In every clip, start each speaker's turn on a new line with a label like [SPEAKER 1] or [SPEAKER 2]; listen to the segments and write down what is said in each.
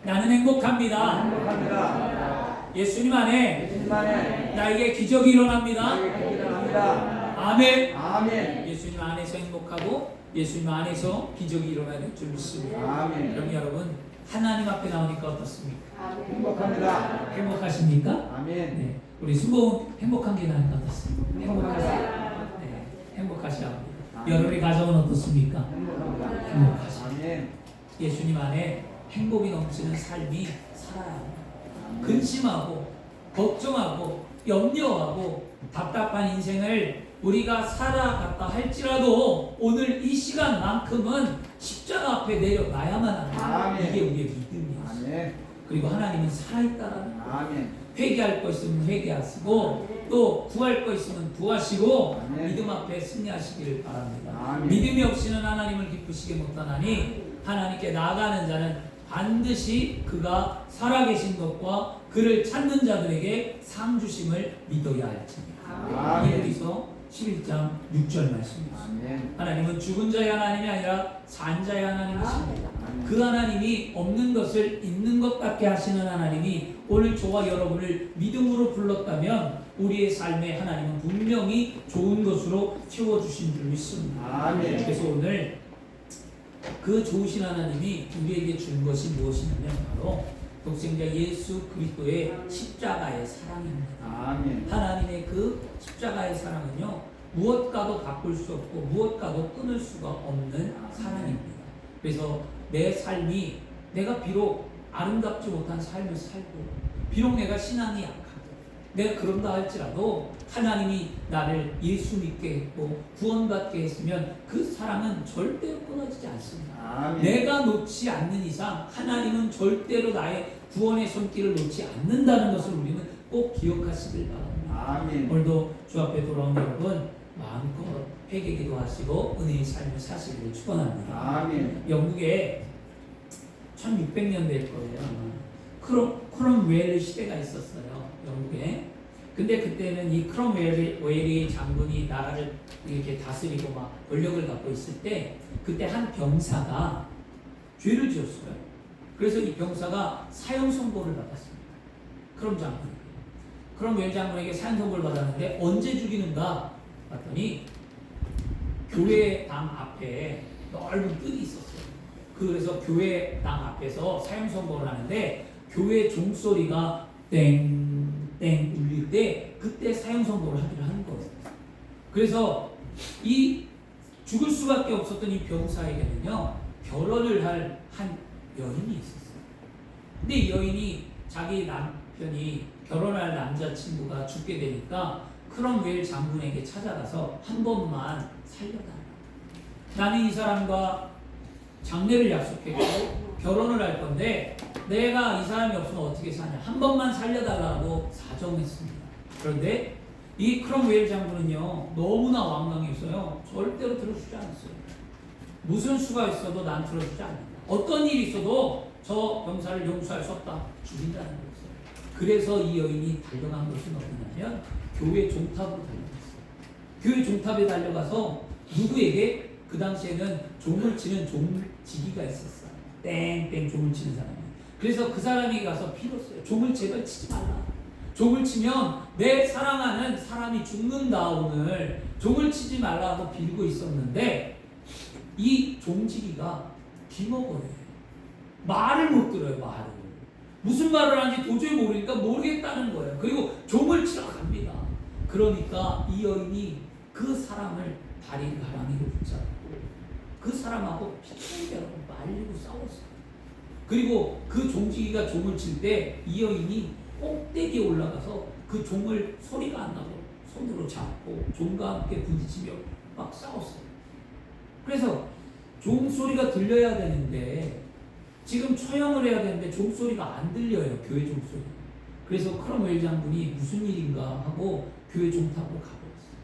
[SPEAKER 1] 나는 행복합니다.
[SPEAKER 2] 행복합니다.
[SPEAKER 1] 예수님 안에
[SPEAKER 2] 예수님 안에
[SPEAKER 1] 나에게 기적이 일어납니다.
[SPEAKER 2] 나에게 일어납니다.
[SPEAKER 1] 아멘.
[SPEAKER 2] 아멘.
[SPEAKER 1] 예수님 안에서 행복하고 예수님 안에서 기적이 일어나는 줄 믿습니다.
[SPEAKER 2] 아멘.
[SPEAKER 1] 그럼 여러분 하나님 앞에 나오니까 어떻습니까?
[SPEAKER 2] 행복합니다.
[SPEAKER 1] 행복하십니까?
[SPEAKER 2] 아멘.
[SPEAKER 1] 네. 우리 수고 행복한 게 나니까 어떻습니까?
[SPEAKER 2] 행복합니다.
[SPEAKER 1] 네. 행복하시라고 합니다.
[SPEAKER 2] 아멘.
[SPEAKER 1] 여러분의 가정은 어떻습니까?
[SPEAKER 2] 행복합니다.
[SPEAKER 1] 행복하십니다.
[SPEAKER 2] 아멘.
[SPEAKER 1] 예수님 안에 행복이 넘치는 삶이 살아야 합니다. 근심하고 걱정하고 염려하고 답답한 인생을 우리가 살아갔다 할지라도 오늘 이 시간만큼은 십자가 앞에 내려놔야만 합니다.
[SPEAKER 2] 아멘.
[SPEAKER 1] 이게 우리의 믿음이에요.
[SPEAKER 2] 아멘.
[SPEAKER 1] 그리고 하나님은 살아있다라는 거예요.
[SPEAKER 2] 아멘.
[SPEAKER 1] 회개할 거 있으면 회개하시고 또 구할 거 있으면 구하시고
[SPEAKER 2] 아멘.
[SPEAKER 1] 믿음 앞에 승리하시기를 바랍니다.
[SPEAKER 2] 아멘.
[SPEAKER 1] 믿음이 없이는 하나님을 기쁘시게 못하나니 하나님께 나아가는 자는 반드시 그가 살아계신 것과 그를 찾는 자들에게 상 주심을 믿어야 할지니라.
[SPEAKER 2] 아멘.
[SPEAKER 1] 히브리서 11장 6절 말씀입니다.
[SPEAKER 2] 아멘.
[SPEAKER 1] 하나님은 죽은 자의 하나님이 아니라 산 자의 하나님이십니다.
[SPEAKER 2] 아멘.
[SPEAKER 1] 그 하나님이 없는 것을 있는 것 같게 하시는 하나님이 오늘 저와 여러분을 믿음으로 불렀다면 우리의 삶에 하나님은 분명히 좋은 것으로 채워주신 줄 믿습니다.
[SPEAKER 2] 아멘.
[SPEAKER 1] 그래서 오늘 그 좋으신 하나님이 우리에게 준 것이 무엇이냐면 바로 독생자 예수 그리스도의 십자가의 사랑입니다.
[SPEAKER 2] 아멘.
[SPEAKER 1] 하나님의 그 십자가의 사랑은요 무엇과도 바꿀 수 없고 무엇과도 끊을 수가 없는 사랑입니다. 그래서 내 삶이 내가 비록 아름답지 못한 삶을 살고 비록 내가 신앙이 약하고 내가 그런다 할지라도 하나님이 나를 예수 믿게 했고 구원받게 했으면 그 사랑은 절대로 끊어지지 않습니다.
[SPEAKER 2] 아멘.
[SPEAKER 1] 내가 놓지 않는 이상 하나님은 절대로 나의 구원의 손길을 놓지 않는다는 것을 우리는 꼭 기억하시길 바랍니다.
[SPEAKER 2] 아멘.
[SPEAKER 1] 오늘도 주 앞에 돌아온 여러분 마음껏 회개 기도하시고 은혜의 삶을 사시기를 축원합니다.
[SPEAKER 2] 아멘.
[SPEAKER 1] 영국에 1600년 될 거예요. 크롬웰 시대가 있었어요. 영국에. 근데 그때는 이 크롬웰이 장군이 나라를 이렇게 다스리고 막 권력을 갖고 있을 때 그때 한 병사가 죄를 지었어요. 그래서 이 병사가 사형 선고를 받았습니다. 크롬웰 장군에게 사형 선고를 받았는데 언제 죽이는가 봤더니 교회당 앞에 넓은 뜰이 있었어요. 그래서 교회당 앞에서 사형 선고를 하는데 교회 종소리가 땡땡 울릴 때 그때 사형 선고를 하기로 하는 거예요. 그래서 이 죽을 수밖에 없었던 이 병사에게는요 결혼을 할 한 여인이 있었어요. 근데 이 여인이 자기 남편이 결혼할 남자친구가 죽게 되니까 크롬웰 장군에게 찾아가서 한 번만 살려달라. 나는 이 사람과 장례를 약속했고 결혼을 할 건데 내가 이 사람이 없으면 어떻게 사냐. 한 번만 살려달라고 사정했습니다. 그런데 이 크롬웰 장군은요 너무나 왕강했어요. 절대로 들어주지 않았어요. 무슨 수가 있어도 난 들어주지 않는다. 어떤 일이 있어도 저 병사를 용서할 수 없다. 죽인다는 거였어요. 그래서 이 여인이 달려간 것은 어디냐면 교회 종탑으로 달려갔어요. 교회 종탑에 달려가서 누구에게 그 당시에는 종을 치는 종지기가 있었어요. 땡땡 종을 치는 사람이. 그래서 그 사람에게 가서 빌었어요. 종을 제발 치지 말라. 종을 치면 내 사랑하는 사람이 죽는다. 오늘 종을 치지 말라고 빌고 있었는데 이 종지기가 기먹어요. 말을 못 들어요. 말을. 무슨 말을 하는지 도저히 모르니까 모르겠다는 거예요. 그리고 종을 치러 갑니다. 그러니까 이 여인이 그 사람을 다리 가랑이로 붙잡고 그 사람하고 피차게 말리고 싸웠어요. 그리고 그 종지기가 종을 칠 때 이 여인이 꼭대기에 올라가서 그 종을 소리가 안 나고 손으로 잡고 종과 함께 부딪히며 막 싸웠어요. 그래서 종소리가 들려야 되는데 지금 처형을 해야 되는데 종소리가 안 들려요. 교회 종소리. 그래서 크롬웰 장군이 무슨 일인가 하고 교회 종탑으로 가보았어요.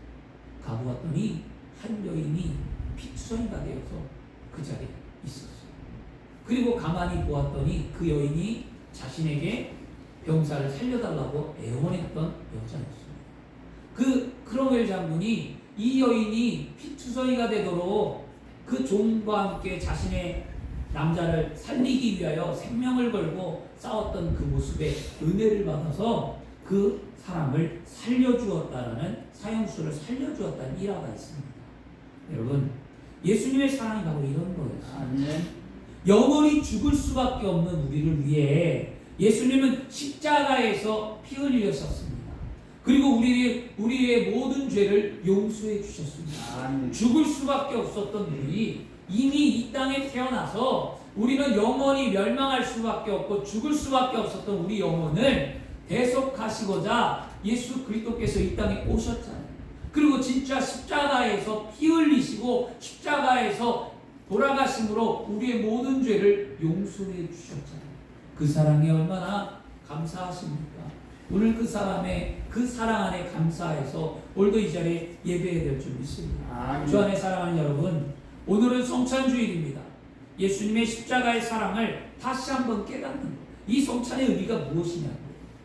[SPEAKER 1] 가보았더니 한 여인이 피투성이가 되어서 그 자리에 있었어요. 그리고 가만히 보았더니 그 여인이 자신에게 병사를 살려달라고 애원했던 여자였습니다. 그 크롬웰 장군이 이 여인이 피투성이가 되도록 그 종과 함께 자신의 남자를 살리기 위하여 생명을 걸고 싸웠던 그 모습에 은혜를 받아서 그 사람을 살려주었다라는 사형수를 살려주었다는 일화가 있습니다. 여러분, 예수님의 사랑이 바로 이런 거예요.
[SPEAKER 2] 아멘.
[SPEAKER 1] 영원히 죽을 수밖에 없는 우리를 위해 예수님은 십자가에서 피 흘리셨습니다. 그리고 우리의 모든 죄를 용서해 주셨습니다.
[SPEAKER 2] 아멘.
[SPEAKER 1] 죽을 수밖에 없었던 우리, 이미 이 땅에 태어나서 우리는 영원히 멸망할 수밖에 없고 죽을 수밖에 없었던 우리 영혼을 대속하시고자 예수 그리스도께서 이 땅에 오셨잖아요. 그리고 진짜 십자가에서 피 흘리시고 십자가에서 돌아가심으로 우리의 모든 죄를 용서해 주셨잖아요. 그 사랑이 얼마나 감사하십니까? 오늘 그 사랑 안에 감사해서 오늘도 이 자리에 예배해야 될 줄 믿습니다.
[SPEAKER 2] 아멘.
[SPEAKER 1] 주 안에 사랑하는 여러분, 오늘은 성찬주일입니다. 예수님의 십자가의 사랑을 다시 한번 깨닫는 것. 이 성찬의 의미가 무엇이냐고.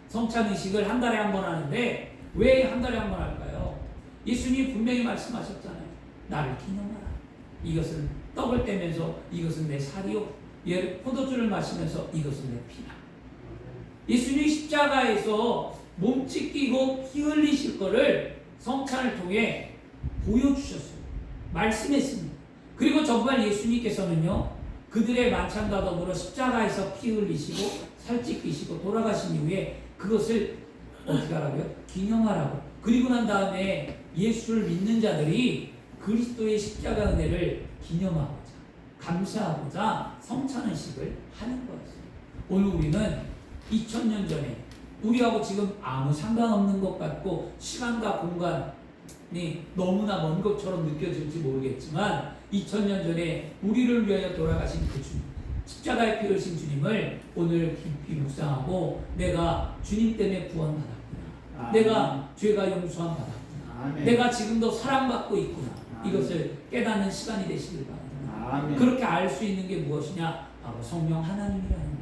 [SPEAKER 1] 성찬 의식을 한 달에 한 번 하는데 왜 한 달에 한 번 할까요? 예수님이 분명히 말씀하셨잖아요. 나를 기념하라. 이것은 떡을 떼면서 이것은 내 살이요, 포도주를 마시면서 이것은 내 피다. 예수님이 십자가에서 몸 찢기고 피 흘리실 거를 성찬을 통해 보여주셨어요. 말씀했습니다. 그리고 정말 예수님께서는요, 그들의 만찬과 더불어 십자가에서 피 흘리시고 살 찢기시고 돌아가신 이후에 그것을 어떻게 하라고요? 기념하라고. 그리고 난 다음에 예수를 믿는 자들이 그리스도의 십자가 은혜를 기념하고자, 감사하고자 성찬의식을 하는 거였어요. 오늘 우리는 2000년 전에 우리하고 지금 아무 상관없는 것 같고 시간과 공간이 너무나 먼 것처럼 느껴질지 모르겠지만 2000년 전에 우리를 위하여 돌아가신 그 주님, 십자가에 피 흘리신 주님을 오늘 깊이 묵상하고 내가 주님 때문에 구원받았구나.
[SPEAKER 2] 아멘.
[SPEAKER 1] 내가 죄가 용서함 받았구나.
[SPEAKER 2] 아멘.
[SPEAKER 1] 내가 지금도 사랑받고 있구나.
[SPEAKER 2] 아멘.
[SPEAKER 1] 이것을 깨닫는 시간이 되시길 바랍니다.
[SPEAKER 2] 아멘.
[SPEAKER 1] 그렇게 알 수 있는 게 무엇이냐? 바로 성령 하나님이라는 거예요.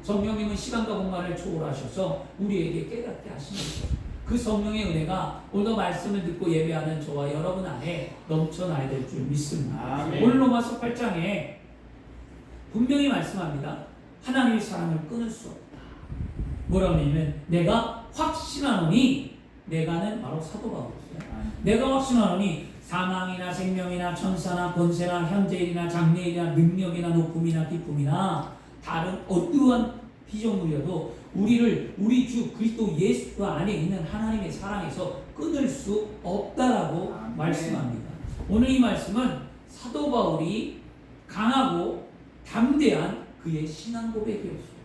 [SPEAKER 1] 성령님은 시간과 공간을 초월하셔서 우리에게 깨닫게 하시는 거예요. 그 성령의 은혜가 오늘 말씀을 듣고 예배하는 저와 여러분 안에 넘쳐나야 될 줄 믿습니다.
[SPEAKER 2] 아멘.
[SPEAKER 1] 오늘 로마서 8장에 분명히 말씀합니다. 하나님의 사랑을 끊을 수 없다. 뭐라고 하냐면 내가 확신하노니, 내가는 바로 사도 바울이었어요. 내가 확신하노니 사망이나 생명이나 천사나 권세나 현재일이나 장래일이나 능력이나 높음이나 기쁨이나 다른 어떠한 피조물이어도 우리 주 그리스도 예수 안에 있는 하나님의 사랑에서 끊을 수 없다라고
[SPEAKER 2] 아멘.
[SPEAKER 1] 말씀합니다. 오늘 이 말씀은 사도 바울이 강하고 담대한 그의 신앙 고백이었어요.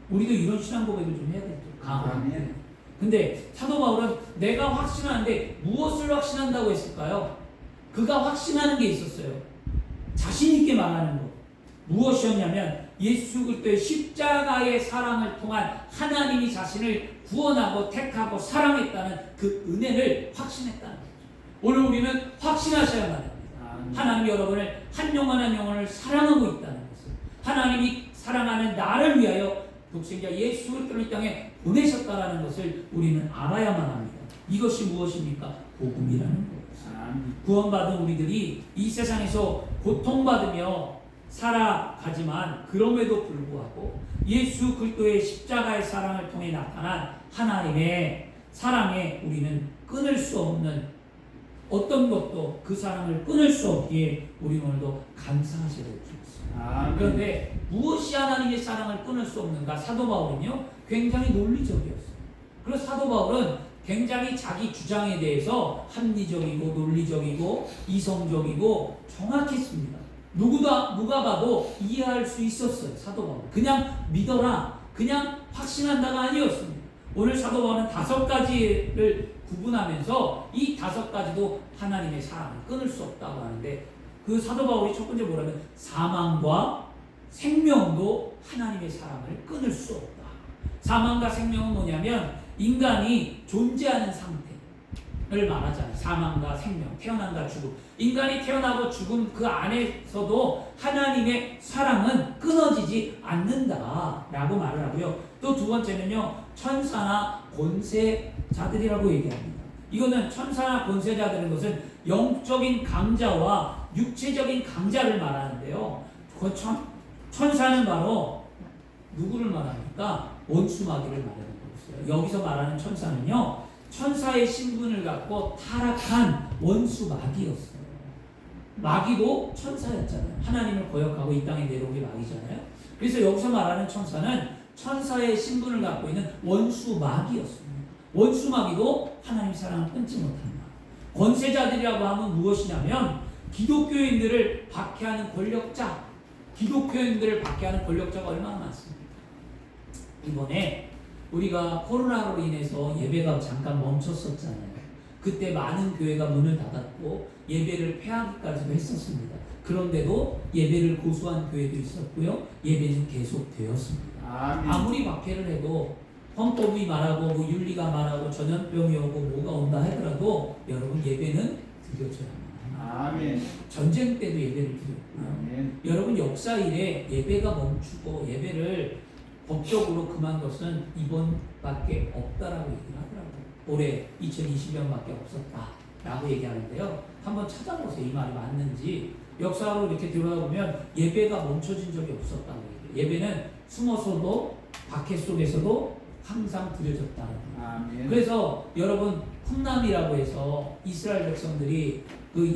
[SPEAKER 1] 우리도 이런 신앙 고백을 좀 해야 되죠.
[SPEAKER 2] 아멘.
[SPEAKER 1] 근데 사도 바울은 내가 확신하는데 무엇을 확신한다고 했을까요? 그가 확신하는 게 있었어요. 자신 있게 말하는 것. 무엇이었냐면 예수 그리스도의 십자가의 사랑을 통한 하나님이 자신을 구원하고 택하고 사랑했다는 그 은혜를 확신했다는 거죠. 오늘 우리는 확신하셔야만 합니다. 하나님이 여러분을 한 영혼을 사랑하고 있다는 것을, 하나님이 사랑하는 나를 위하여 독생자 예수 그리스도를 이 땅에 보내셨다라는 것을 우리는 알아야만 합니다. 이것이 무엇입니까? 복음이라는 거예요. 구원받은 우리들이 이 세상에서 고통받으며 살아가지만 그럼에도 불구하고 예수 그리스도의 십자가의 사랑을 통해 나타난 하나님의 사랑에 우리는 끊을 수 없는, 어떤 것도 그 사랑을 끊을 수 없기에 우리 오늘도 감사하셔야 될 줄 있습니다. 그런데 무엇이 하나님의 사랑을 끊을 수 없는가? 사도 바울은요 굉장히 논리적이었어요. 그래서 사도 바울은 굉장히 자기 주장에 대해서 합리적이고 논리적이고 이성적이고 정확했습니다. 누가 봐도 이해할 수 있었어요. 사도 바울 그냥 믿어라, 그냥 확신한다가 아니었습니다. 오늘 사도 바울은 5가지를 구분하면서 이 5가지도 하나님의 사랑을 끊을 수 없다고 하는데, 그 사도 바울이 첫 번째 뭐라면 사망과 생명도 하나님의 사랑을 끊을 수 없다. 사망과 생명은 뭐냐면 인간이 존재하는 상태를 말하잖아요. 사망과 생명, 태어난다 죽음. 인간이 태어나고 죽음 그 안에서도 하나님의 사랑은 끊어지지 않는다라고 말을 하고요. 또 두 번째는요, 천사나 권세자들이라고 얘기합니다. 이거는 천사나 권세자들은 것은 영적인 강자와 육체적인 강자를 말하는데요. 천사는 바로 누구를 말합니까? 원수 마귀를 말하는 거였어요. 여기서 말하는 천사는요, 천사의 신분을 갖고 타락한 원수 마귀였어요. 마귀도 천사였잖아요. 하나님을 거역하고 이 땅에 내려온 게 마귀잖아요. 그래서 여기서 말하는 천사는 천사의 신분을 갖고 있는 원수 마귀였습니다. 원수 마귀도 하나님 사랑을 끊지 못한다. 권세자들이라고 하면 무엇이냐면 기독교인들을 박해하는 권력자, 기독교인들을 박해하는 권력자가 얼마나 많습니까? 이번에 우리가 코로나로 인해서 예배가 잠깐 멈췄었잖아요. 그때 많은 교회가 문을 닫았고 예배를 폐하기까지도 했었습니다. 그런데도 예배를 고수한 교회도 있었고요. 예배는 계속되었습니다. 아무리 박해를 해도 헌법이 말하고 뭐 윤리가 말하고 전염병이 오고 뭐가 온다 하더라도 여러분 예배는 드려져야 합니다.
[SPEAKER 2] 아멘.
[SPEAKER 1] 전쟁 때도 예배를 드렸고요.
[SPEAKER 2] 아멘.
[SPEAKER 1] 여러분 역사 이래 예배가 멈추고 예배를 법적으로 금한 것은 이번밖에 없다라고 얘기를 하더라고요. 올해 2020년밖에 없었다라고 얘기하는데요. 한번 찾아보세요. 이 말이 맞는지. 역사로 이렇게 들어보면 예배가 멈춰진 적이 없었다고 얘기해요. 예배는 숨어서도 박해 속에서도 항상 드려졌다는 거예요.
[SPEAKER 2] 아멘.
[SPEAKER 1] 그래서 여러분 쿰남이라고 해서 이스라엘 백성들이 그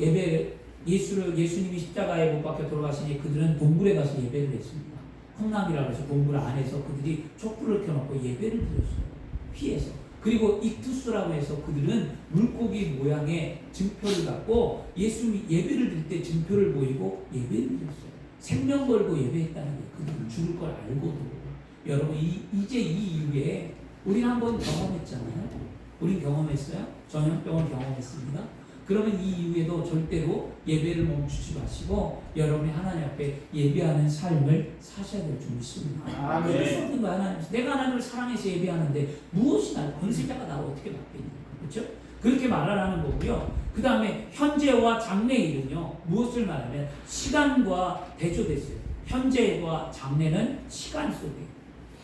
[SPEAKER 1] 예수님이 십자가에 못 박혀 돌아가시니 그들은 동굴에 가서 예배를 했습니다. 콩남이라고 해서 동굴 안에서 그들이 촛불을 켜놓고 예배를 드렸어요. 피해서. 그리고 익투스라고 해서 그들은 물고기 모양의 증표를 갖고 예수님 예배를 드릴 때 증표를 보이고 예배를 드렸어요. 생명 걸고 예배했다는 게 그들은 죽을 걸 알고도. 여러분 이제 이 이후에 우리는 한번 경험했잖아요. 우린 경험했어요. 전염병을 경험했습니다. 그러면 이 이후에도 절대로 예배를 멈추지 마시고 여러분이 하나님 앞에 예배하는 삶을 사셔야 될 줄 믿습니다.
[SPEAKER 2] 아멘.
[SPEAKER 1] 그럴 수 없는 거야. 하나님. 내가 하나님을 사랑해서 예배하는데 무엇이 날 권세자가 나를 어떻게 바뀌니까. 그렇죠? 그렇게 말하라는 거고요. 그 다음에 현재와 장래일은요. 무엇을 말하면 시간과 대조됐어요. 현재와 장래는 시간 속에,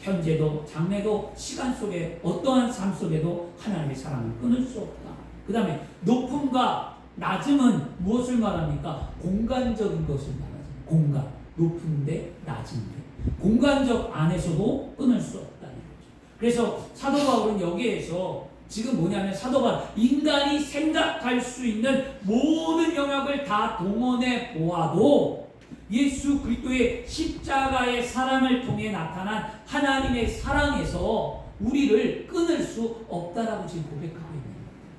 [SPEAKER 1] 현재도 장래도 시간 속에 어떠한 삶 속에도 하나님의 사랑을 끊을 수 없다. 그 다음에 높음과 낮음은 무엇을 말합니까? 공간적인 것을 말하죠. 공간, 높은데 낮은데 공간적 안에서도 끊을 수 없다는 거죠. 그래서 사도 바울은 여기에서 지금 뭐냐면 사도 바울 인간이 생각할 수 있는 모든 영역을 다 동원해 보아도 예수 그리스도의 십자가의 사랑을 통해 나타난 하나님의 사랑에서 우리를 끊을 수 없다라고 지금 고백하고 있는 거예요.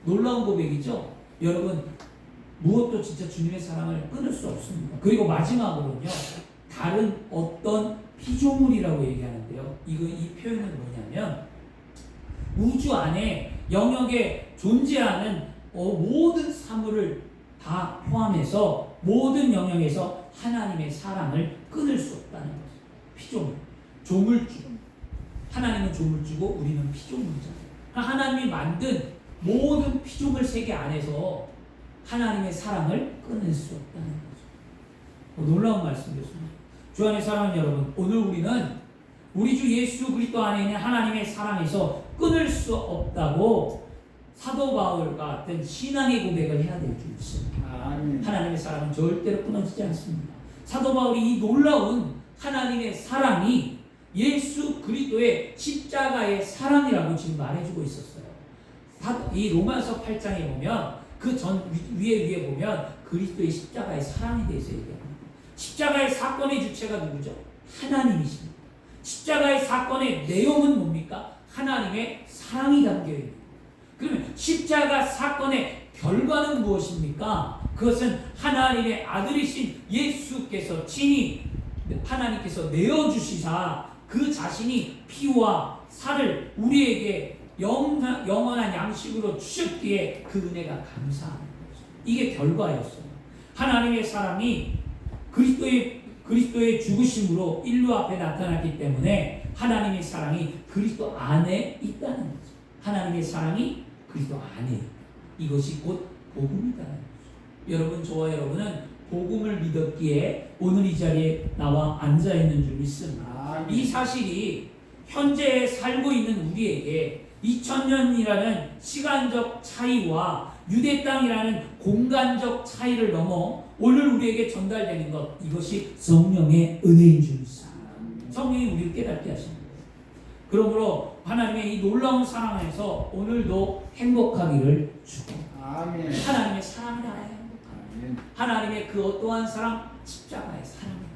[SPEAKER 1] 놀라운 고백이죠. 여러분 무엇도 진짜 주님의 사랑을 끊을 수 없습니다. 그리고 마지막으로는요. 다른 어떤 피조물이라고 얘기하는데요. 이 표현은 뭐냐면 우주 안에 영역에 존재하는 모든 사물을 다 포함해서 모든 영역에서 하나님의 사랑을 끊을 수 없다는 거죠. 피조물, 조물주. 하나님은 조물주고 우리는 피조물이잖아요. 하나님이 만든 모든 피조물 세계 안에서 하나님의 사랑을 끊을 수 없다는 거죠. 놀라운 말씀이었습니다. 주 안의 사랑하는 여러분, 오늘 우리는 우리 주 예수 그리스도 안에 있는 하나님의 사랑에서 끊을 수 없다고 사도 바울 같은 신앙의 고백을 해야 될 줄 믿습니다. 하나님의 사랑은 절대로 끊어지지 않습니다. 사도 바울이 이 놀라운 하나님의 사랑이 예수 그리스도의 십자가의 사랑이라고 지금 말해주고 있었어요. 이 로마서 8장에 보면 그 위에 보면 그리스도의 십자가의 사랑에 대해서 얘기합니다. 십자가의 사건의 주체가 누구죠? 하나님이십니다. 십자가의 사건의 내용은 뭡니까? 하나님의 사랑이 담겨있습니다. 그러면 십자가 사건의 결과는 무엇입니까? 그것은 하나님의 아들이신 예수께서 친히 하나님께서 내어주시사 그 자신이 피와 살을 우리에게 영원한 양식으로 주셨기에 그 은혜가 감사하는 거죠. 이게 결과였어요. 하나님의 사랑이 그리스도의 죽으심으로 인류 앞에 나타났기 때문에 하나님의 사랑이 그리스도 안에 있다는 거죠. 하나님의 사랑이 그리스도 안에 있다. 이것이 곧 복음이다는 거죠. 여러분, 저와 여러분은 복음을 믿었기에 오늘 이 자리에 나와 앉아있는 줄 믿습니다. 이 사실이 현재 살고 있는 우리에게 2000년이라는 시간적 차이와 유대 땅이라는 공간적 차이를 넘어 오늘 우리에게 전달되는 것, 이것이 성령의 은혜인 줄 믿습니다. 성령이 우리를 깨닫게 하시는 거예요. 그러므로 하나님의 이 놀라운 사랑 안에서 오늘도 행복하기를 축복합니다.
[SPEAKER 2] 아멘.
[SPEAKER 1] 하나님의 사랑을 알아야 행복합니다.
[SPEAKER 2] 아멘.
[SPEAKER 1] 하나님의 그 어떠한 사랑, 십자가의 사랑입니다.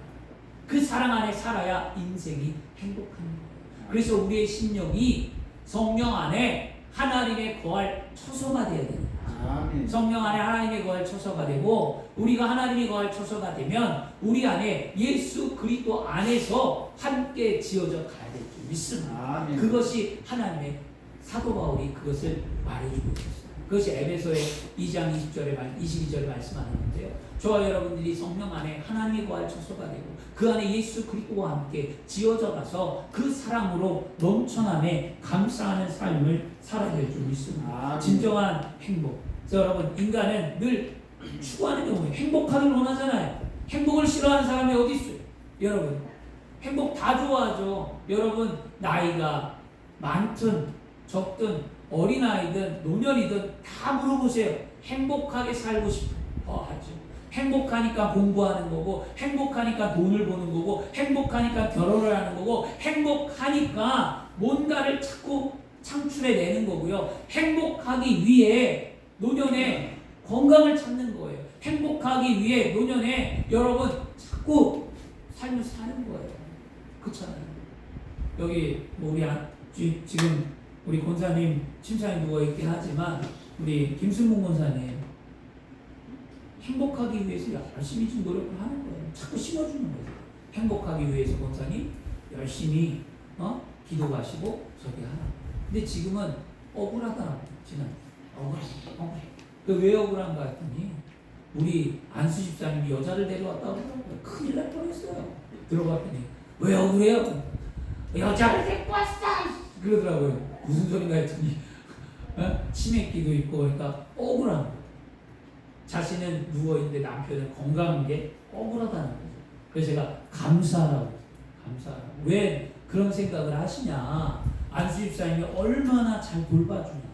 [SPEAKER 1] 그 사랑 안에 살아야 인생이 행복한 거예요. 그래서 우리의 심령이 성령 안에 하나님의 거할 처소가 되어야 됩니다.
[SPEAKER 2] 아멘.
[SPEAKER 1] 성령 안에 하나님의 거할 처소가 되고 우리가 하나님의 거할 처소가 되면 우리 안에 예수 그리스도 안에서 함께 지어져 가야 될 줄 믿습니다.
[SPEAKER 2] 아멘.
[SPEAKER 1] 그것이 하나님의 사도 바울이 그것을 말해주고 있었어요. 그것이 에베소의 2장 22절에 말씀하는데요. 저와 여러분들이 성령 안에 하나님의 거할 처소가 되고 그 안에 예수 그리스도와 함께 지어져 가서 그 사랑으로 넘쳐남에 감사하는 삶을 살아야 될 줄 믿습니다.
[SPEAKER 2] 아멘.
[SPEAKER 1] 진정한 행복. 그래서 여러분 인간은 늘 추구하는 게 뭐예요? 행복하길 원하잖아요. 행복을 싫어하는 사람이 어디 있어요? 여러분 행복 다 좋아하죠. 여러분 나이가 많든 적든 어린아이든 노년이든 다 물어보세요. 행복하게 살고 싶어 하죠. 행복하니까 공부하는 거고 행복하니까 돈을 버는 거고 행복하니까 결혼을 하는 거고 행복하니까 뭔가를 자꾸 창출해내는 거고요. 행복하기 위해 노년에 건강을 찾는 거예요. 행복하기 위해 노년에 여러분 자꾸 삶을 사는 거예요. 그렇잖아요. 여기 뭐 우리 지금 우리 권사님 침상에 누워있긴 하지만 우리 김승문 권사님 행복하기 위해서 열심히 좀 노력을 하는 거예요. 자꾸 심어주는 거예요. 행복하기 위해서 권사님 열심히 기도하시고 저기 하나. 근데 지금은 억울하더라고요. 지금 억울해. 왜 억울한가 했더니 우리 안수 집사님이 여자를 데려왔다고 하더라고요. 큰일 날 뻔했어요. 들어봤더니 왜 억울해요? 여자를 데리고 왔어! 그러더라고요. 무슨 소린가 했더니 치매기도 있고 그러니까 억울한 거예요. 자신은 누워있는데 남편은 건강한 게 억울하다는 거죠. 그래서 제가 감사하라고. 왜 그런 생각을 하시냐. 안수 집사님이 얼마나 잘 돌봐주냐.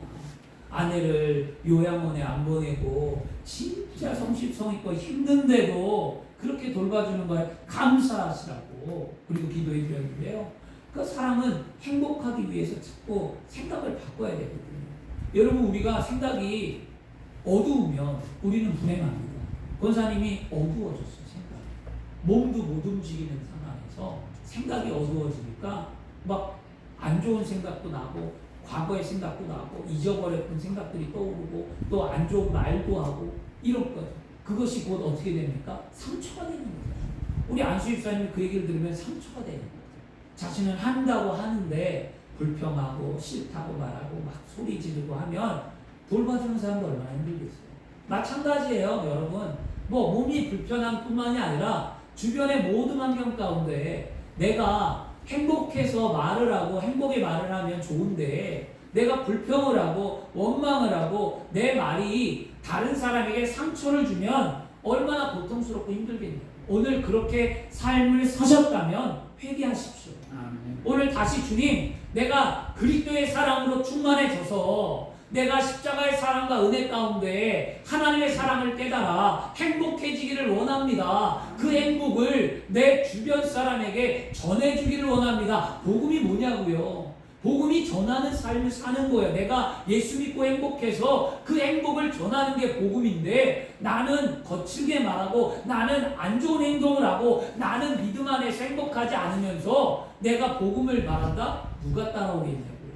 [SPEAKER 1] 아내를 요양원에 안 보내고 진짜 성실성있고 힘든데도 그렇게 돌봐주는 거에 감사하시라고 그리고 기도해 드렸는데요. 그 사랑은 행복하기 위해서 자꾸 생각을 바꿔야 되거든요. 여러분 우리가 생각이 어두우면 우리는 불행합니다. 권사님이 어두워졌어요. 생각이. 몸도 못 움직이는 상황에서 생각이 어두워지니까 막 안 좋은 생각도 나고 과거의 생각도 나고 잊어버렸던 생각들이 떠오르고 또 안 좋은 말도 하고 이런 거죠. 그것이 곧 어떻게 됩니까? 상처가 되는 거죠. 우리 안수 집사님이 그 얘기를 들으면 상처가 되는 거죠. 자신은 한다고 하는데 불평하고 싫다고 말하고 막 소리 지르고 하면 돌봐주는 사람도 얼마나 힘들겠어요. 마찬가지예요, 여러분. 뭐 몸이 불편함 뿐만이 아니라 주변의 모든 환경 가운데 내가 행복해서 말을 하고 행복의 말을 하면 좋은데 내가 불평을 하고 원망을 하고 내 말이 다른 사람에게 상처를 주면 얼마나 고통스럽고 힘들겠냐고. 오늘 그렇게 삶을 사셨다면 회개하십시오.
[SPEAKER 2] 아멘.
[SPEAKER 1] 오늘 다시 주님, 내가 그리스도의 사랑으로 충만해져서 내가 십자가의 사랑과 은혜 가운데 하나님의 사랑을 깨달아 행복해지기를 원합니다. 그 행복을 내 주변 사람에게 전해주기를 원합니다. 복음이 뭐냐고요? 복음이 전하는 삶을 사는 거예요. 내가 예수 믿고 행복해서 그 행복을 전하는 게 복음인데 나는 거칠게 말하고 나는 안 좋은 행동을 하고 나는 믿음 안에서 행복하지 않으면서 내가 복음을 말한다? 누가 따라오겠냐고요.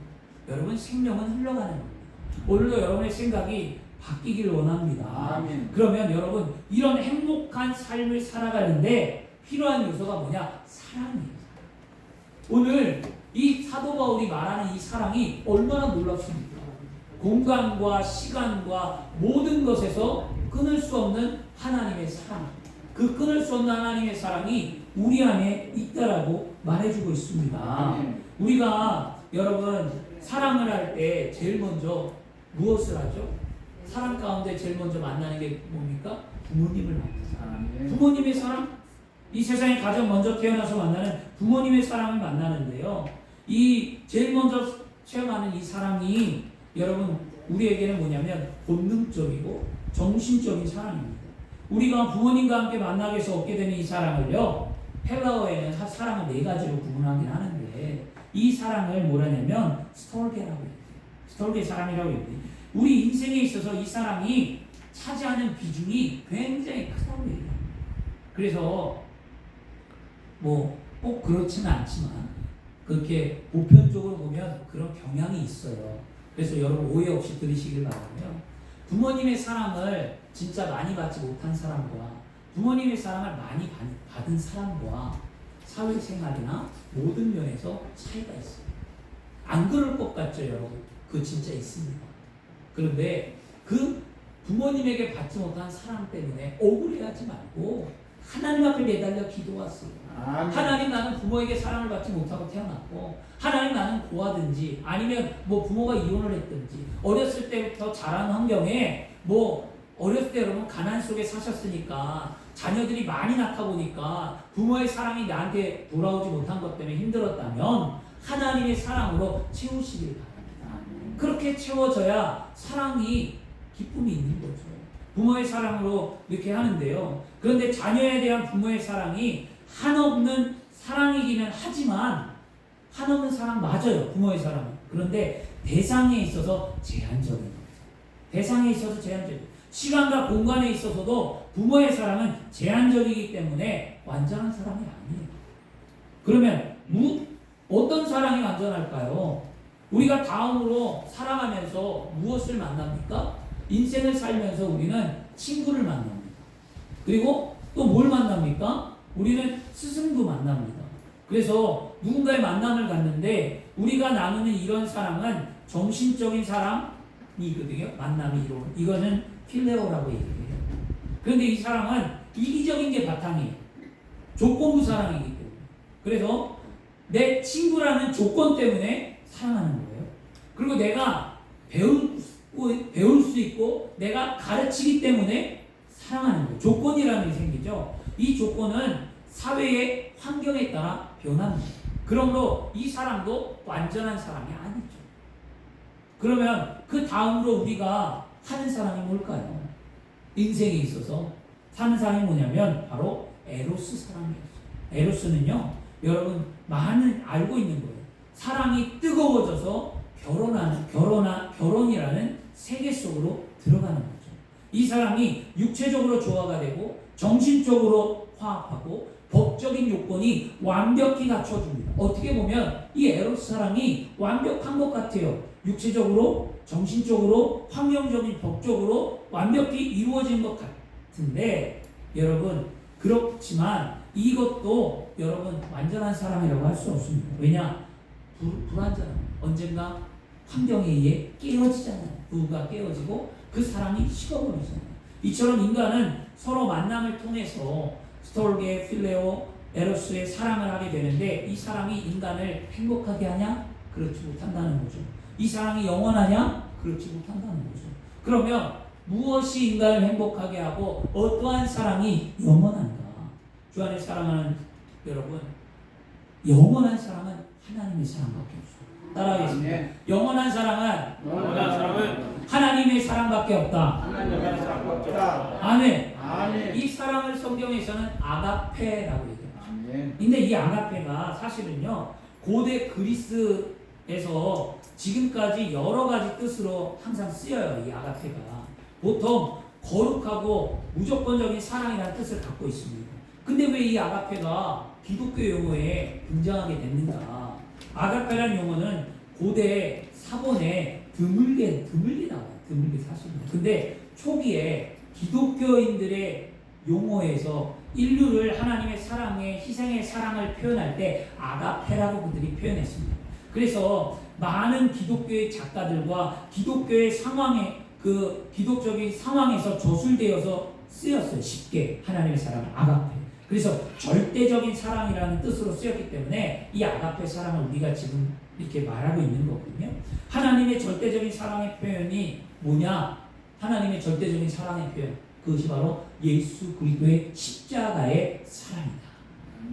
[SPEAKER 1] 여러분 생명은 흘러가는 겁니다. 오늘도 여러분의 생각이 바뀌기를 원합니다.
[SPEAKER 2] 아멘.
[SPEAKER 1] 그러면 여러분 이런 행복한 삶을 살아가는데 필요한 요소가 뭐냐? 사랑이에요. 오늘 이 사도 바울이 말하는 이 사랑이 얼마나 놀랍습니까? 공간과 시간과 모든 것에서 끊을 수 없는 하나님의 사랑. 그 끊을 수 없는 하나님의 사랑이 우리 안에 있다라고 말해주고 있습니다.
[SPEAKER 2] 아멘.
[SPEAKER 1] 우리가 여러분 사랑을 할 때 제일 먼저 무엇을 하죠? 사랑 가운데 제일 먼저 만나는 게 뭡니까? 부모님을 만나요.
[SPEAKER 2] 아멘.
[SPEAKER 1] 부모님의 사랑? 이 세상에 가장 먼저 태어나서 만나는 부모님의 사랑을 만나는데요. 이 제일 먼저 체험하는 이 사랑이 여러분 우리에게는 뭐냐면 본능적이고 정신적인 사랑입니다. 우리가 부모님과 함께 만나게 해서 얻게 되는 이 사랑을요. 헬라어에는 사랑을 네 가지로 구분하긴 하는데 이 사랑을 뭐라냐면 스톨게라고 해요. 스톨게 사랑이라고 해요. 우리 인생에 있어서 이 사랑이 차지하는 비중이 굉장히 크다고 얘기해요. 그래서 뭐 꼭 그렇지는 않지만 그렇게 보편적으로 보면 그런 경향이 있어요. 그래서 여러분 오해 없이 들으시길 바라고요. 부모님의 사랑을 진짜 많이 받지 못한 사람과 부모님의 사랑을 많이 받은 사람과 사회생활이나 모든 면에서 차이가 있어요. 안 그럴 것 같죠, 여러분? 그거 진짜 있습니다. 그런데 그 부모님에게 받지 못한 사랑 때문에 억울해하지 말고 하나님 앞에 매달려 기도하세요.
[SPEAKER 2] 아멘.
[SPEAKER 1] 하나님, 나는 부모에게 사랑을 받지 못하고 태어났고 하나님, 나는 고아든지 아니면 뭐 부모가 이혼을 했든지 어렸을 때부터 자란 환경에 뭐 어렸을 때 여러분 가난 속에 사셨으니까 자녀들이 많이 낳다 보니까 부모의 사랑이 나한테 돌아오지 못한 것 때문에 힘들었다면 하나님의 사랑으로 채우시길 바랍니다. 그렇게 채워져야 사랑이 기쁨이 있는 거죠. 부모의 사랑으로 이렇게 하는데요. 그런데 자녀에 대한 부모의 사랑이 한없는 사랑이기는 하지만 한없는 사랑 맞아요. 부모의 사랑은. 그런데 대상에 있어서 제한적인 거죠. 대상에 있어서 제한적인. 시간과 공간에 있어서도 부모의 사랑은 제한적이기 때문에 완전한 사랑이 아니에요. 그러면 어떤 사랑이 완전할까요? 우리가 다음으로 살아가면서 무엇을 만납니까? 인생을 살면서 우리는 친구를 만납니다. 그리고 또 뭘 만납니까? 우리는 스승도 만납니다. 그래서 누군가의 갖는데 우리가 나누는 이런 사랑은 정신적인 사랑이거든요. 만남이 이루어지는. 이거는 필레오라고 얘기해요. 그런데 이 사랑은 이기적인 게 바탕이에요. 조건부 사랑이기 때문에. 그래서 내 친구라는 조건 때문에 사랑하는 거예요. 그리고 내가 배울 수 있고 내가 가르치기 때문에 사랑하는 거예요. 조건이라는 게 생기죠. 이 조건은 사회의 환경에 따라 변합니다. 그러므로 이 사랑도 완전한 사랑이 아니죠. 그러면 그 다음으로 우리가 하는 사랑이 뭘까요? 인생에 있어서 사는 사랑이 뭐냐면 바로 에로스 사랑이었어요. 에로스는요, 여러분 많은 알고 있는 거예요. 사랑이 뜨거워져서 결혼이라는 세계 속으로 들어가는 거죠. 이 사랑이 육체적으로 조화가 되고 정신적으로 화합하고 법적인 요건이 완벽히 갖춰줍니다. 어떻게 보면 이 에로스 사랑이 완벽한 것 같아요. 육체적으로, 정신적으로, 환경적인, 법적으로 완벽히 이루어진 것 같은데 여러분 그렇지만 이것도 여러분 완전한 사랑이라고 할 수 없습니다. 왜냐? 불완전합니다. 언젠가 환경에 의해 깨어지잖아요. 부부가 깨어지고 그 사랑이 식어버리잖아요. 이처럼 인간은 서로 만남을 통해서 스톨게, 필레오, 에로스의 사랑을 하게 되는데 이 사랑이 인간을 행복하게 하냐? 그렇지 못한다는 거죠. 이 사랑이 영원하냐? 그렇지 못한다는 거죠. 그러면 무엇이 인간을 행복하게 하고 어떠한 사랑이 영원한가? 주 안에 사랑하는 여러분, 영원한 사랑은 하나님의 사랑밖에 없어요. 따라하겠습니다. 영원한 사랑은 하나님의 사랑밖에 없다.
[SPEAKER 2] 하나님의 사랑밖에 없다.
[SPEAKER 1] 아멘.
[SPEAKER 2] 아멘.
[SPEAKER 1] 이 사랑을 성경에서는 아가페라고 얘기해요.
[SPEAKER 2] 아멘.
[SPEAKER 1] 근데 이 아가페가 사실은요, 고대 그리스에서 지금까지 여러 가지 뜻으로 항상 쓰여요. 이 아가페가 보통 거룩하고 무조건적인 사랑이라는 뜻을 갖고 있습니다. 근데 왜 이 아가페가 기독교 용어에 등장하게 됐는가? 아가페라는 용어는 고대 사본에 드물게 나와요. 드물게 사실은. 근데 초기에 기독교인들의 용어에서 인류를 하나님의 사랑의 희생의 사랑을 표현할 때 아가페라고 그들이 표현했습니다. 그래서 많은 기독교의 작가들과 기독교의 상황에 그 기독적인 상황에서 저술되어서 쓰였어요. 쉽게 하나님의 사랑을 아가페. 그래서 절대적인 사랑이라는 뜻으로 쓰였기 때문에 이 아가페 사랑을 우리가 지금 이렇게 말하고 있는 거거든요. 하나님의 절대적인 사랑의 표현이 뭐냐? 하나님의 절대적인 사랑의 표현. 그것이 바로 예수 그리스도의 십자가의 사랑이다.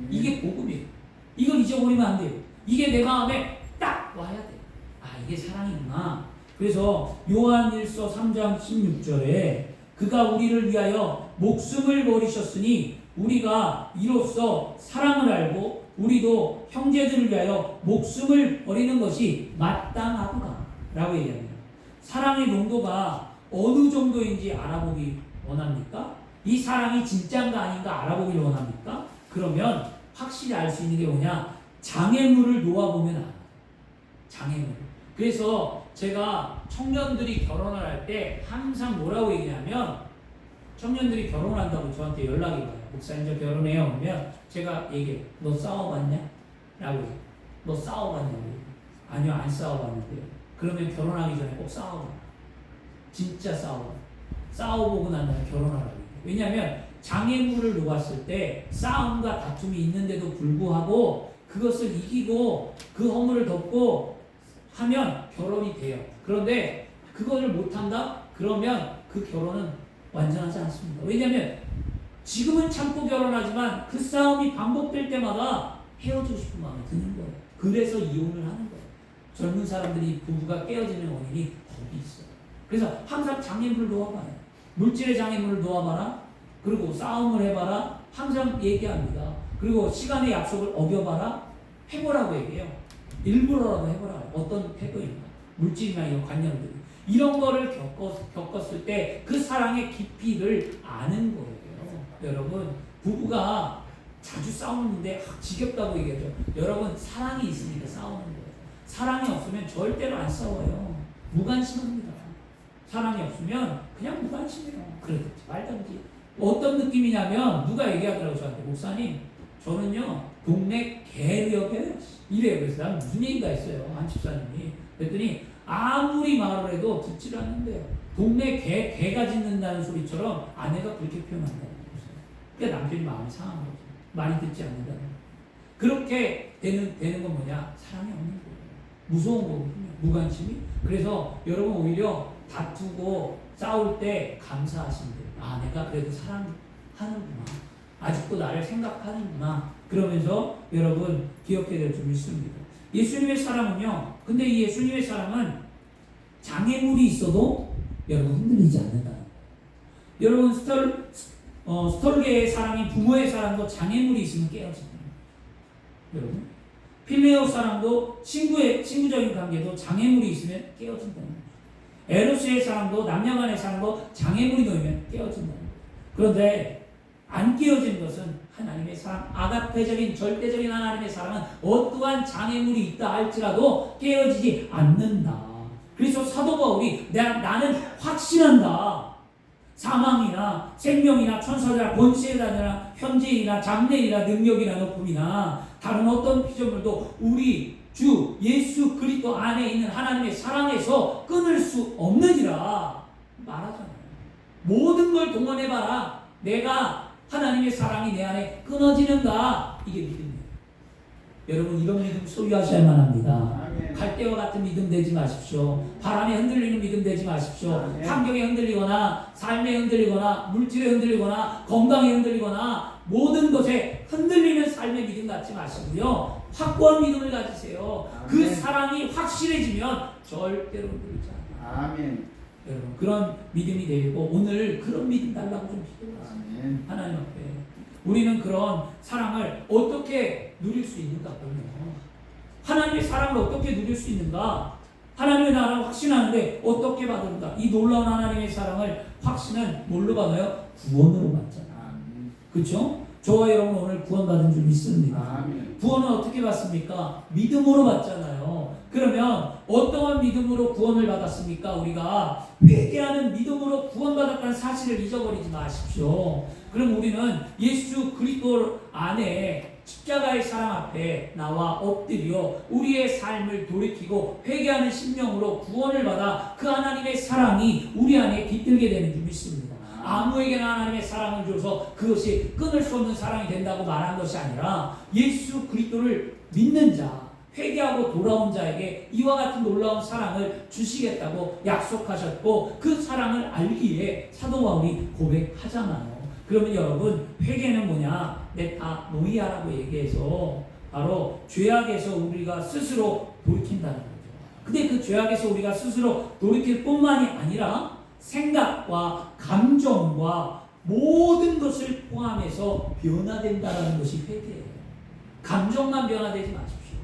[SPEAKER 1] 이게 복음이에요. 이걸 잊어버리면 안 돼요. 이게 내 마음에 딱 와야 돼요. 아, 이게 사랑이구나. 그래서 요한일서 3장 16절에 그가 우리를 위하여 목숨을 버리셨으니 우리가 이로써 사랑을 알고 우리도 형제들을 위하여 목숨을 버리는 것이 마땅하구나 라고 얘기합니다. 사랑의 농도가 어느 정도인지 알아보기 원합니까? 이 사랑이 진짜인가 아닌가 알아보기 원합니까? 그러면 확실히 알 수 있는 게 뭐냐? 장애물을 놓아보면 알아요. 장애물. 그래서 제가 청년들이 결혼을 할 때 항상 뭐라고 얘기하면, 청년들이 결혼을 한다고 저한테 연락이 와요. 목사님 저 결혼해요. 그러면 제가 얘기해요. 너 싸워봤냐? 라고 해요. 너 싸워봤냐고. 아니요, 안 싸워봤는데요. 그러면 결혼하기 전에 꼭 싸워봐. 진짜 싸워. 싸워보고 난 다음에 결혼하라고 해요. 왜냐하면 장애물을 놓았을 때 싸움과 다툼이 있는데도 불구하고 그것을 이기고 그 허물을 덮고 하면 결혼이 돼요. 그런데 그것을 못한다? 그러면 그 결혼은 완전하지 않습니다. 왜냐하면 지금은 참고 결혼하지만 그 싸움이 반복될 때마다 헤어지고 싶은 마음이 드는 거예요. 그래서 이혼을 하는 거예요. 젊은 사람들이 부부가 깨어지는 원인이 거기 있어요. 그래서 항상 장애물을 놓아봐요. 물질의 장애물을 놓아봐라. 그리고 싸움을 해봐라. 항상 얘기합니다. 그리고 시간의 약속을 어겨봐라. 해보라고 얘기해요. 일부러라도 해보라. 어떤 태도인가? 물질이나 이런 관념들. 이런 거를 겪었을 때 그 사랑의 깊이를 아는 거예요. 여러분, 부부가 자주 싸우는데 지겹다고 얘기하죠. 여러분, 사랑이 있으니까 싸우는 거예요. 사랑이 없으면 절대로 안 싸워요. 무관심합니다. 사랑이 없으면 그냥 무관심해요. 그러든지 말든지. 어떤 느낌이냐면 누가 얘기하더라고요. 저한테. 목사님, 저는요 동네 개를 여겨요. 이래요. 그래서 난 무슨 얘기가 있어요. 한 집사님이. 그랬더니 아무리 말을 해도 듣질 않는데요. 동네 개가 짖는다는 소리처럼 아내가 그렇게 표현한다는 거죠. 그러니까 남편이 마음이 상한 거죠. 많이 듣지 않는다는 거죠. 그렇게 되는 건 뭐냐? 사랑이 없는 거예요. 무서운 거거든요. 무관심이. 그래서 여러분 오히려 다투고 싸울 때 감사하신대요. 아, 내가 그래도 사랑하는구나. 아직도 나를 생각하는구나. 그러면서 여러분 기억해야 될 줄 믿습니다. 예수님의 사랑은요. 근데 이 예수님의 사랑은 장애물이 있어도 여러분 흔들리지 않는다. 여러분 스톨게의 사랑이 부모의 사랑도 장애물이 있으면 깨어집니다. 여러분 필레오 사랑도 친구적인 관계도 장애물이 있으면 깨어진다는 거죠. 에로스의 사랑도 남녀간의 사랑도 장애물이 놓이면 깨어진다는 거죠. 그런데 안 깨어진 것은 하나님의 사랑, 아가페적인 절대적인 하나님의 사랑은 어떠한 장애물이 있다 할지라도 깨어지지 않는다. 그래서 사도 바울이 나는 확신한다. 사망이나 생명이나 천사들이나 권세자나 현재이나 장래이나 능력이나 높음이나 다른 어떤 피조물도 우리 주 예수 그리스도 안에 있는 하나님의 사랑에서 끊을 수 없느니라 말하잖아요. 모든 걸 동원해봐라. 내가 하나님의 사랑이 내 안에 끊어지는가? 이게 믿음이에요. 여러분 이런 믿음 소유하셔야만 합니다. 갈대와 같은 믿음 되지 마십시오. 바람에 흔들리는 믿음 되지 마십시오. 환경에 흔들리거나 삶에 흔들리거나 물질에 흔들리거나 건강에 흔들리거나 모든 것에 흔들리는 삶의 믿음 갖지 마시고요. 확고한 믿음을 가지세요. 그 사랑이 확실해지면 절대로 흔들리지 않아요.
[SPEAKER 2] 아멘.
[SPEAKER 1] 여러분 그런 믿음이 되고 오늘 그런 믿음 달라고 좀 기도하세요. 하나님 앞에 우리는 그런 사랑을 어떻게 누릴 수 있는가? 하나님의 사랑을 어떻게 누릴 수 있는가? 하나님의 나라를 확신하는데 어떻게 받는가? 이 놀라운 하나님의 사랑을 확신은 뭘로 받아요? 구원으로 받잖아. 그렇죠? 저와 여러분 오늘 구원받은 줄 믿습니다. 구원은 어떻게 받습니까? 믿음으로 받잖아요. 그러면 어떠한 믿음으로 구원을 받았습니까? 우리가 회개하는 믿음으로 구원받았다는 사실을 잊어버리지 마십시오. 그럼 우리는 예수 그리스도 안에 십자가의 사랑 앞에 나와 엎드려 우리의 삶을 돌이키고 회개하는 심령으로 구원을 받아 그 하나님의 사랑이 우리 안에 깃들게 되는 줄 믿습니다. 아무에게나 하나님의 사랑을 줘서 그것이 끊을 수 없는 사랑이 된다고 말한 것이 아니라 예수 그리스도를 믿는 자, 회개하고 돌아온 자에게 이와 같은 놀라운 사랑을 주시겠다고 약속하셨고 그 사랑을 알기에 사도 바울이 고백하잖아요. 그러면 여러분 회개는 뭐냐? 메타노이아라고 얘기해서 바로 죄악에서 우리가 스스로 돌이킨다는 거죠. 근데 그 죄악에서 우리가 스스로 돌이킬 뿐만이 아니라 생각과 감정과 모든 것을 포함해서 변화된다라는 것이 회개예요. 감정만 변화되지 마십시오.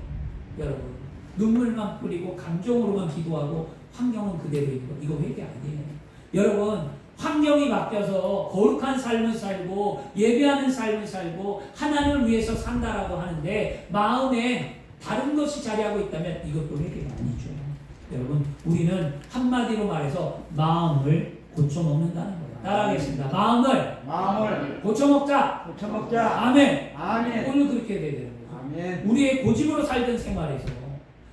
[SPEAKER 1] 여러분, 눈물만 뿌리고 감정으로만 기도하고 환경은 그대로 있는 거, 이거 회개 아니에요. 여러분, 환경이 바뀌어서 거룩한 삶을 살고 예배하는 삶을 살고 하나님을 위해서 산다라고 하는데 마음에 다른 것이 자리하고 있다면 이것도 회개가 아니죠. 여러분, 우리는 한마디로 말해서 마음을 고쳐먹는다는 거예요. 따라하겠습니다. 마음을 고쳐먹자. 아멘. 오늘 그렇게 해야 되는 거예요.
[SPEAKER 2] 아멘.
[SPEAKER 1] 우리의 고집으로 살던 생활에서,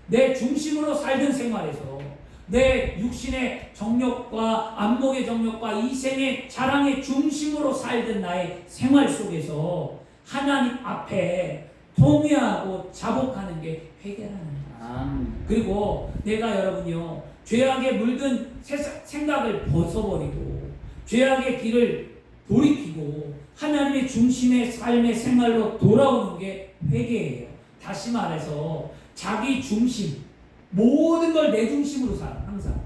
[SPEAKER 1] 내 중심으로 살던 생활에서, 내 육신의 정욕과 안목의 정욕과 이생의 자랑의 중심으로 살던 나의 생활 속에서 하나님 앞에 통회하고 자복하는 게 회개라는 거예요. 그리고 내가 여러분요, 죄악에 물든 생각을 벗어버리고 죄악의 길을 돌이키고 하나님의 중심의 삶의 생활로 돌아오는 게 회개예요. 다시 말해서 자기 중심, 모든 걸 내 중심으로 살아. 항상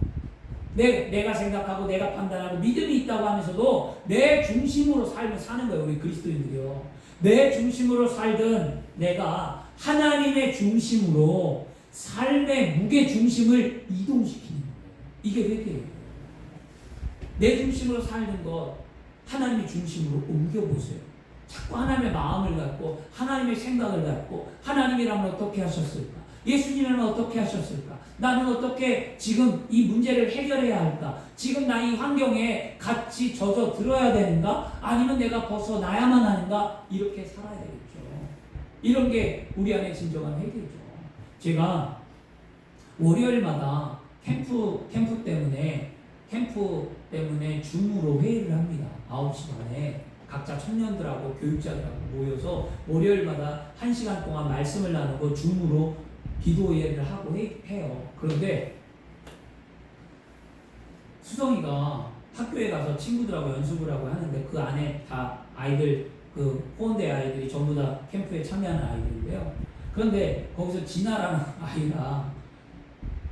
[SPEAKER 1] 내가 생각하고 내가 판단하고 믿음이 있다고 하면서도 내 중심으로 삶을 사는 거예요. 우리 그리스도인들이요, 내 중심으로 살든 내가 하나님의 중심으로 삶의 무게 중심을 이동시키는 거예요. 이게 회개예요. 내 중심으로 살는 것 하나님의 중심으로 옮겨보세요. 자꾸 하나님의 마음을 갖고 하나님의 생각을 갖고 하나님이라면 어떻게 하셨을까? 예수님은 어떻게 하셨을까? 나는 어떻게 지금 이 문제를 해결해야 할까? 지금 나 이 환경에 같이 젖어 들어야 되는가? 아니면 내가 벗어나야만 하는가? 이렇게 살아야 되겠죠. 이런 게 우리 안에 진정한 회개죠. 제가 월요일마다 캠프 때문에 줌으로 회의를 합니다. 9시 반에 각자 청년들하고 교육자들하고 모여서 월요일마다 1시간 동안 말씀을 나누고 줌으로 기도 예를 하고 해요. 그런데 수성이가 학교에 가서 친구들하고 연습을 하고 하는데 그 안에 다 아이들, 그 호원대 아이들이 전부 다 캠프에 참여하는 아이들인데요. 그런데 거기서 진아라는 아이가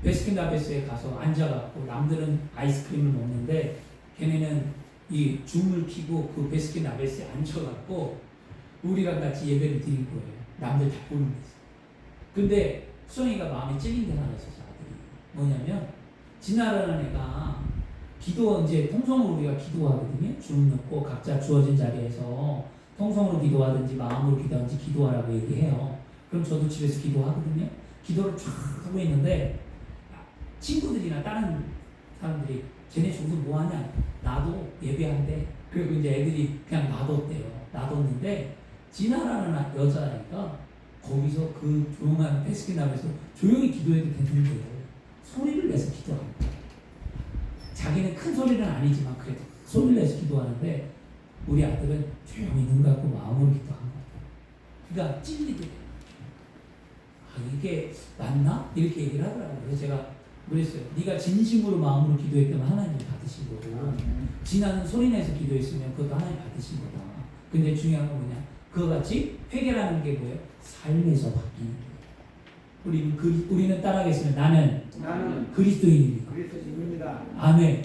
[SPEAKER 1] 베스킨라빈스에 가서 앉아갖고 남들은 아이스크림을 먹는데 걔네는 이 줌을 켜고 그 베스킨라빈스에 앉아갖고 우리랑 같이 예배를 드린 거예요. 남들 다 보는 데서. 근데 수성이가 마음에 찔린 게 하나 있었어. 아들이 뭐냐면 진아라는 애가 기도, 이제 통성으로 우리가 기도하거든요. 줌 넣고 각자 주어진 자리에서 통성으로 기도하든지 마음으로 기도하든지 기도하라고 얘기해요. 그럼 저도 집에서 기도하거든요. 기도를 쫙 하고 있는데 친구들이나 다른 사람들이 쟤네 저기서 뭐하냐, 나도 예배한대. 그리고 이제 애들이 그냥 놔뒀대요. 놔뒀는데 진아라는 여자아이가 거기서 그 조용한 베스킨라빈스에서 조용히 기도해도 되는데요, 소리를 내서 기도합니다. 자기는 큰 소리는 아니지만 그래도 소리를 내서 기도하는데 우리 아들은 조용히 눈 감고 마음으로 기도한 거예요. 그러니까 찔리더래요. 아, 이게 맞나? 이렇게 얘기를 하더라고요. 그래서 제가 그랬어요. 네가 진심으로 마음으로 기도했다면 하나님이 받으신 거고, 진아는 소리내서 기도했으면 그것도 하나님 받으신 거다. 근데 중요한 건 뭐냐? 그와 같이 회개라는 게 뭐예요? 삶에서 바뀌는 거예요. 우리는 따라하겠습니다. 나는 그리스도인입니다. 아멘.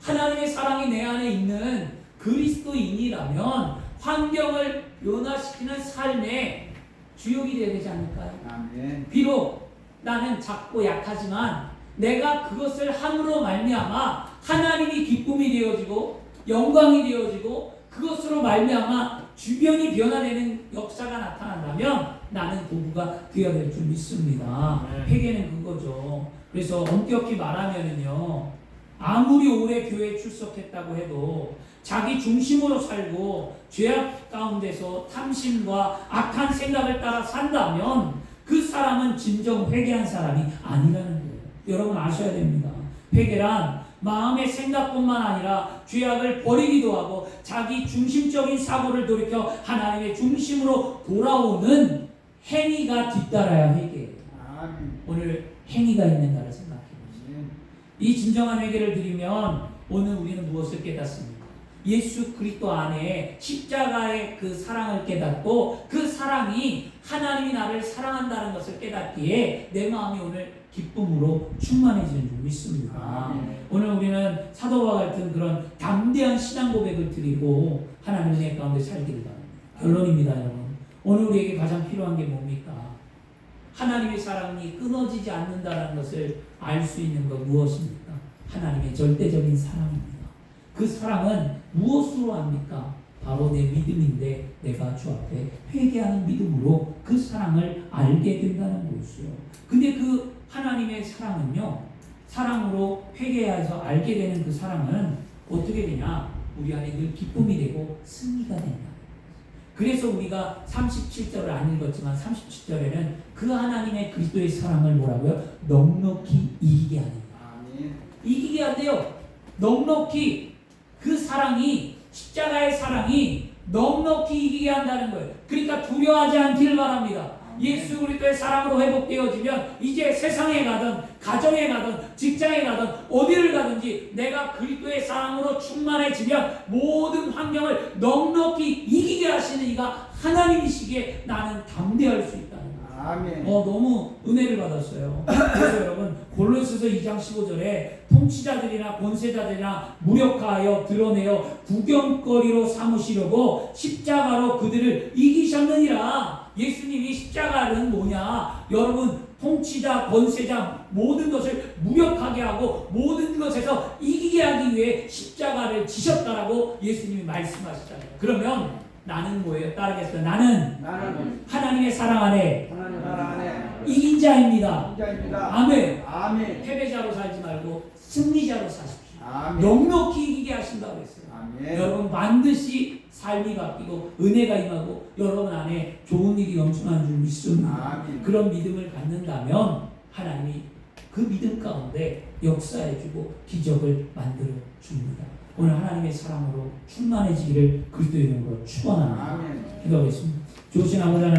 [SPEAKER 1] 하나님의 사랑이 내 안에 있는 그리스도인이라면 환경을 변화시키는 삶의 주역이 되어야 되지 않을까요?
[SPEAKER 2] 아멘.
[SPEAKER 1] 비록 나는 작고 약하지만 내가 그것을 함으로 말미암아 하나님이 기쁨이 되어지고 영광이 되어지고 그것으로 말미암아 주변이 변화되는 역사가 나타난다면 나는 도구가 되어야 될 줄 믿습니다. 회개는 그거죠. 그래서 엄격히 말하면은요, 아무리 오래 교회에 출석했다고 해도 자기 중심으로 살고 죄악 가운데서 탐심과 악한 생각을 따라 산다면 그 사람은 진정 회개한 사람이 아니라는 거예요. 여러분 아셔야 됩니다. 회개란 마음의 생각뿐만 아니라 죄악을 버리기도 하고 자기 중심적인 사고를 돌이켜 하나님의 중심으로 돌아오는 행위가 뒤따라야 회개예요. 오늘 행위가 있는가를 생각해 보세요. 이 진정한 회개를 드리면 오늘 우리는 무엇을 깨닫습니까? 예수 그리스도 안에 십자가의 그 사랑을 깨닫고 그 사랑이 하나님이 나를 사랑한다는 것을 깨닫기에 내 마음이 오늘 기쁨으로 충만해지는 줄 믿습니다. 오늘 우리는 사도와 같은 그런 담대한 신앙 고백을 드리고 하나님의 은혜 가운데 살기를 바랍니다. 결론입니다, 여러분. 오늘 우리에게 가장 필요한 게 뭡니까? 하나님의 사랑이 끊어지지 않는다는 것을 알 수 있는 것 무엇입니까? 하나님의 절대적인 사랑입니다. 그 사랑은 무엇으로 합니까? 바로 내 믿음인데 내가 주 앞에 회개하는 믿음으로 그 사랑을 알게 된다는 것이요. 근데 그 하나님의 사랑은요, 사랑으로 회개해서 알게 되는 그 사랑은 어떻게 되냐? 우리 안에 늘 기쁨이 되고 승리가 된다. 그래서 우리가 37절을 안 읽었지만 37절에는 그 하나님의 그리스도의 사랑을 뭐라고요? 넉넉히 이기게 하는 거예요. 이기게 한대요. 넉넉히 그 사랑이, 십자가의 사랑이 넉넉히 이기게 한다는 거예요. 그러니까 두려워하지 않기를 바랍니다. 예수 그리스도의 사랑으로 회복되어지면 이제 세상에 가든 가정에 가든 직장에 가든 어디를 가든지 내가 그리스도의 사랑으로 충만해지면 모든 환경을 넉넉히 이기게 하시는 이가 하나님이시기에 나는 담대할 수 있다는 거예요.
[SPEAKER 2] 아멘.
[SPEAKER 1] 너무 은혜를 받았어요. 그래서 여러분 골로새서 2장 15절에 통치자들이나 권세자들이나 무력하여 드러내어 구경거리로 삼으시려고 십자가로 그들을 이기셨느니라. 예수님이 십자가는 뭐냐? 여러분 통치자, 권세자 모든 것을 무력하게 하고 모든 것에서 이기게 하기 위해 십자가를 지셨다라고 예수님이 말씀하시잖아요. 그러면 나는 뭐예요? 따르겠습니다. 나는 하나님의 사랑 안에
[SPEAKER 2] 하나님 나라 안에
[SPEAKER 1] 이긴 자입니다.
[SPEAKER 2] 인자입니다.
[SPEAKER 1] 아멘.
[SPEAKER 2] 아멘.
[SPEAKER 1] 패배자로 살지 말고 승리자로 사십시오.
[SPEAKER 2] 아멘.
[SPEAKER 1] 넉넉히 이기게 하신다고 했어요.
[SPEAKER 2] 아멘.
[SPEAKER 1] 여러분 반드시 삶이 바뀌고 은혜가 임하고 여러분 안에 좋은 일이 넘쳐나는 줄 믿습니다.
[SPEAKER 2] 아멘.
[SPEAKER 1] 그런 믿음을 갖는다면 하나님이 그 믿음 가운데 역사해주고 기적을 만들어 줍니다. 오늘 하나님의 사랑으로 충만해지기를 그리스도의 이름으로 축원합니다.
[SPEAKER 2] 아멘.
[SPEAKER 1] 기도하겠습니다. 좋으신 아버지 하나님.